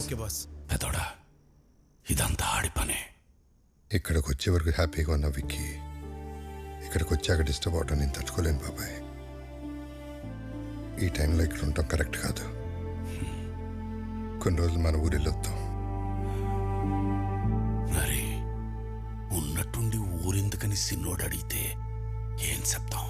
Okay boss. పెదోడా, ఇదంతా ఆడి పనే. ఇక్కడికి వచ్చే వరకు హ్యాపీగా ఉన్న విక్కీ ఇక్కడికి వచ్చాక డిస్టర్బ్ అవటం నేను తట్టుకోలేను బాబాయ్. ఈ టైంలో ఇక్కడ ఉండటం కరెక్ట్ కాదు. కొన్ని రోజులు మన ఊరెళ్ళొద్దాం. మరి ఉన్నట్టుండి ఊరెందుకని సిన్నోడు అడిగితే ఏం చెప్తాం?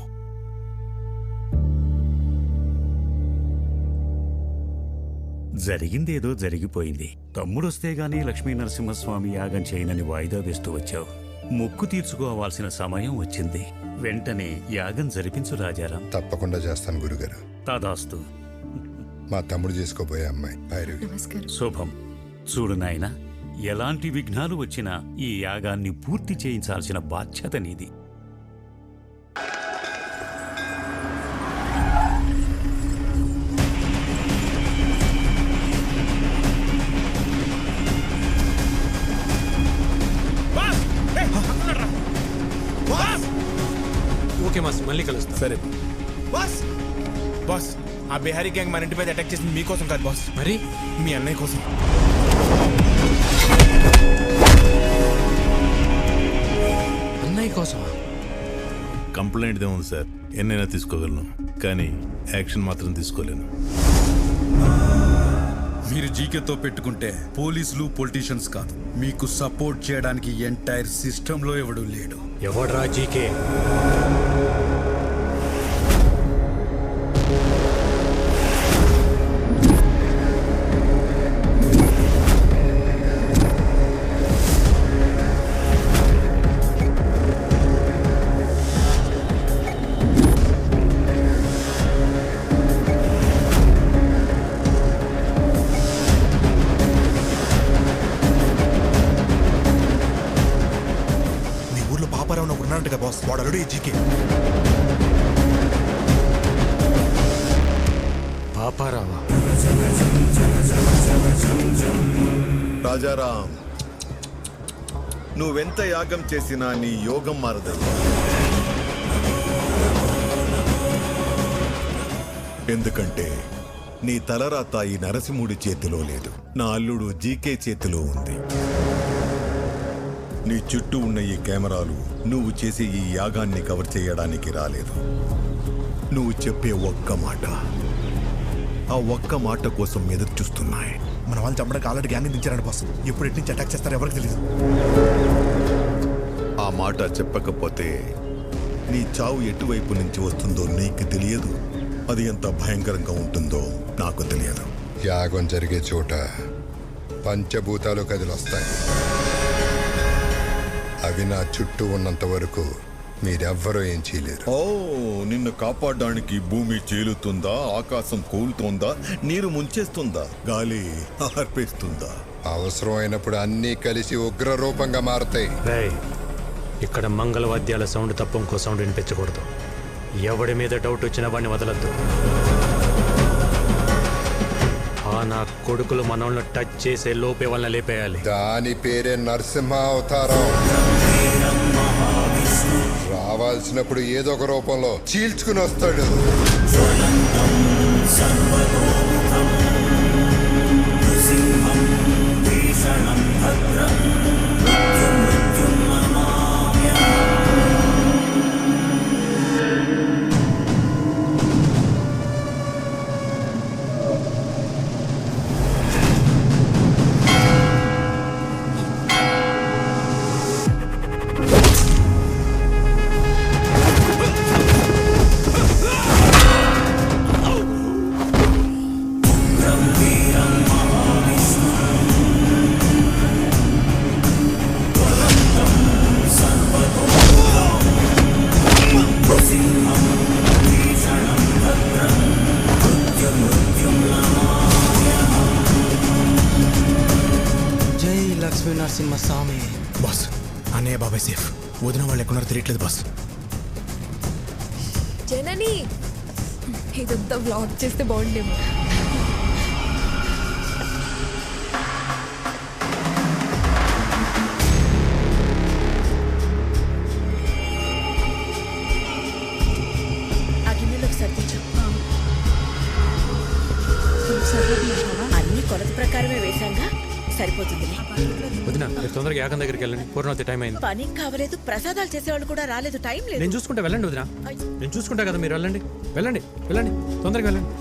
జరిగిందేదో జరిగిపోయింది. తమ్ముడొస్తే గానీ లక్ష్మీ నరసింహస్వామి యాగం చేయనని వాయిదా వేస్తూ వచ్చావు. మొక్కు తీర్చుకోవాల్సిన సమయం వచ్చింది. వెంటనే యాగం జరిపించు రాజారాం. తప్పకుండా చేస్తాను గురుగారు. తదాస్తు. మా తమ్ముడు చేసుకోబోయే అమ్మాయి భైరవి. శుభం. చూడు నాయనా, ఎలాంటి విఘ్నాలు వచ్చినా ఈ యాగాన్ని పూర్తి చేయించాల్సిన బాధ్యత నీది. ఓకే మాస్, మళ్ళీ కలుస్తా. సరే బాస్. బాస్, ఆ బిహారీ గ్యాంగ్ మన ఇంటి మీద అటాక్ చేసింది మీకోసం కాదు బాస్, మరి మీ అన్నయ్య కోసం. అన్నయ్య కోసం కంప్లైంట్ ఏముంది సార్, ఎన్నైనా తీసుకోగలను, కానీ యాక్షన్ మాత్రం తీసుకోలేను. మీరు జీకేతో పెట్టుకుంటే పోలీసులు పొలిటీషియన్స్ కాదు, మీకు సపోర్ట్ చేయడానికి ఎంటైర్ సిస్టంలో ఎవడూ లేడు. ఎవడ్రా జీకే? బాస్, వాడు అల్లుడు జీకే. పాపారావా? రాజారాం, నువ్వెంత యాగం చేసినా నీ యోగం మారదయ్యా. ఎందుకంటే నీ తలరాత ఈ నరసింహుడి చేతిలో లేదు, నా అల్లుడు జీకే చేతిలో ఉంది. నీ చుట్టూ ఉన్న ఈ కెమెరాలు నువ్వు చేసే ఈ యాగాన్ని కవర్ చేయడానికి రాలేదు. నువ్వు చెప్పే ఒక్క మాట, ఆ ఒక్క మాట కోసం ఎదురు చూస్తున్నాయి. మన వాళ్ళు చంపడానికి ఆల్రెడీ గ్యాంగ్ దించారండి బాస్. ఎప్పుడు ఎటు నుంచి అటాక్ చేస్తారో ఎవరికి తెలియదు. ఆ మాట చెప్పకపోతే నీ చావు ఎటువైపు నుంచి వస్తుందో నీకు తెలియదు, అది ఎంత భయంకరంగా ఉంటుందో నాకు తెలియదు. యాగం జరిగే చోట పంచభూతాలు కదిలొస్తాయి. అవి నా చుట్టూ ఉన్నంత వరకు మీరెవ్వరూ ఏం చేయలేరు. ఓ, నిన్ను కాపాడడానికి భూమి చీలుతుందా, ఆకాశం కూలుతోందా, నీరు ముంచేస్తుందా, గాలి ఆర్పేస్తుందా? అవసరమైనప్పుడు అన్నీ కలిసి ఉగ్ర రూపంగా మారతాయి. ఇక్కడ మంగళవాద్యాల సౌండ్ తప్ప ఇంకో సౌండ్ వినిపించకూడదు. ఎవడి మీద డౌట్ వచ్చినా వాడిని వదలద్దు. నా కొడుకులు మనల్ని టచ్ చేసే లోపే వాళ్ళని లేపేయాలి. దాని పేరే నరసింహ అవతారం. రావాల్సినప్పుడు ఏదో ఒక రూపంలో చీల్చుకుని వస్తాడు. లక్ష్మీ నరసింహస్వామి. బాస్, అన్నయ్య బాబాయ్ సేఫ్. వదిన వాళ్ళు ఎక్కడున్నారో తెలియట్లేదు బాస్. జనని, ఇదంతా వ్లాగ్ చేస్తే బాగుండేమో. అన్ని కొలత ప్రకారమే వేశాంగా. సరిపోతుంది. వదినా మీరు తొందరగా యాగం దగ్గరికి వెళ్ళండి. పూర్ణవతి టైం అయింది. పని కావలేదు, ప్రసాదాలు చేసేవాళ్ళు కూడా రాలేదు, టైం లేదు. నేను చూసుకుంటా, వెళ్ళండి వదినా. నేను చూసుకుంటా కదా, మీరు వెళ్ళండి వెళ్ళండి వెళ్ళండి, తొందరగా వెళ్ళండి.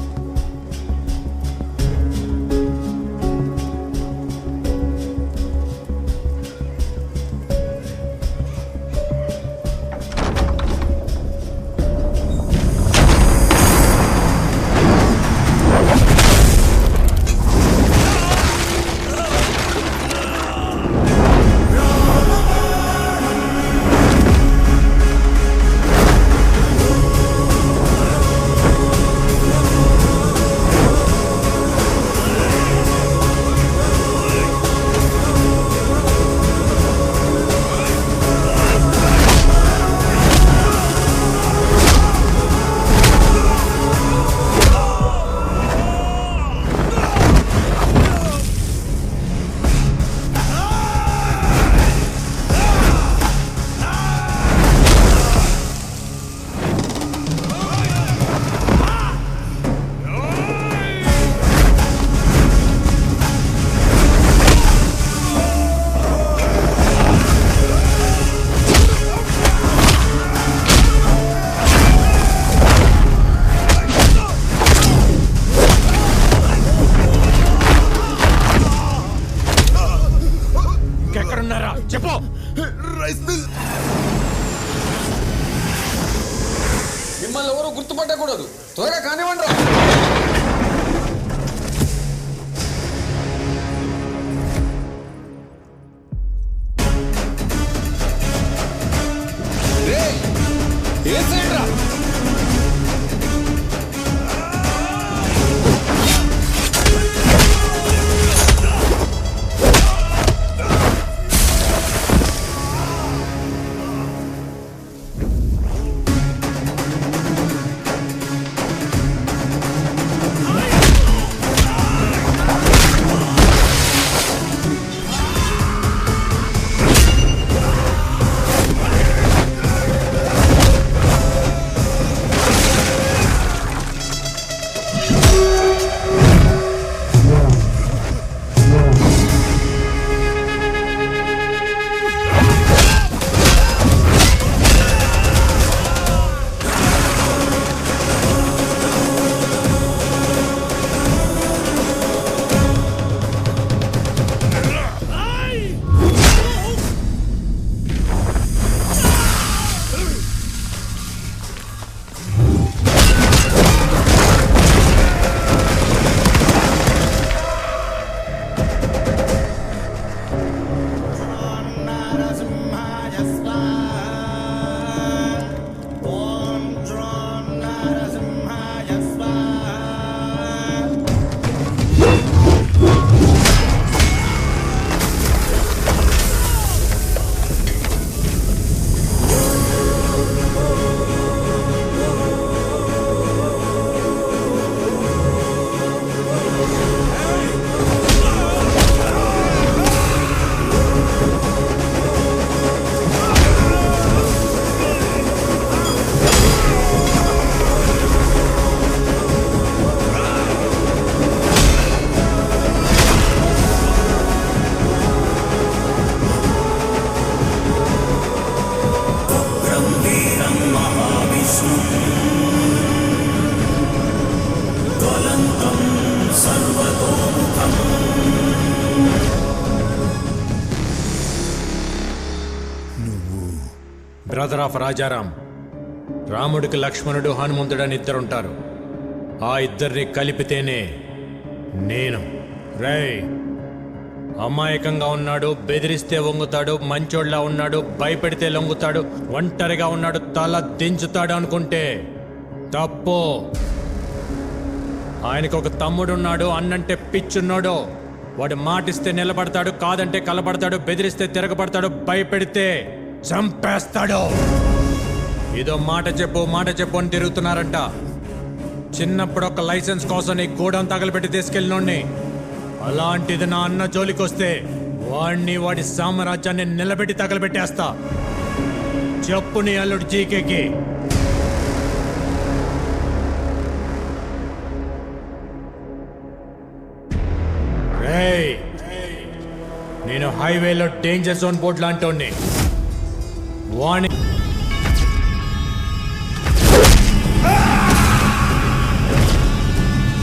ఎక్కడున్నారా చెప్పు. మిమ్మల్ని ఎవరు గుర్తుపట్టకూడదు, త్వరగా కానివ్వండి. ఏ సైడ్ రా? Brother of Rajaram. రాముడికి లక్ష్మణుడు హనుమంతుడు అని ఇద్దరుంటారు. ఆ ఇద్దరిని కలిపితేనే నేను. రేయ్, అమాయకంగా ఉన్నాడు, బెదిరిస్తే వంగుతాడు, మంచోళ్ళ ఉన్నాడు, భయపెడితే లొంగుతాడు, ఒంటరిగా ఉన్నాడు, తల దించుతాడు అనుకుంటే తప్పు. ఆయనకు ఒక తమ్ముడున్నాడు, అన్నంటే పిచ్చున్నాడు. వాడు మాటిస్తే నిలబడతాడు, కాదంటే కలబడతాడు, బెదిరిస్తే తిరగబడతాడు, భయపెడితే చంపేస్తాడు. ఇదో మాట చెప్పు అని తిరుగుతున్నారంట. చిన్నప్పుడు ఒక లైసెన్స్ కోసం నీ గూడెం తగలబెట్టి తీసుకెళ్ళినోడ్ని. అలాంటిది నా అన్న జోలికొస్తే వాడిని, వాడి సామ్రాజ్యాన్ని నిలబెట్టి తగలబెట్టేస్తా. చెప్పు నీ అల్లుడు జీకేకి. రేయ్, నేను హైవేలో డేంజర్ జోన్ బోర్డు లాంటోని వాణి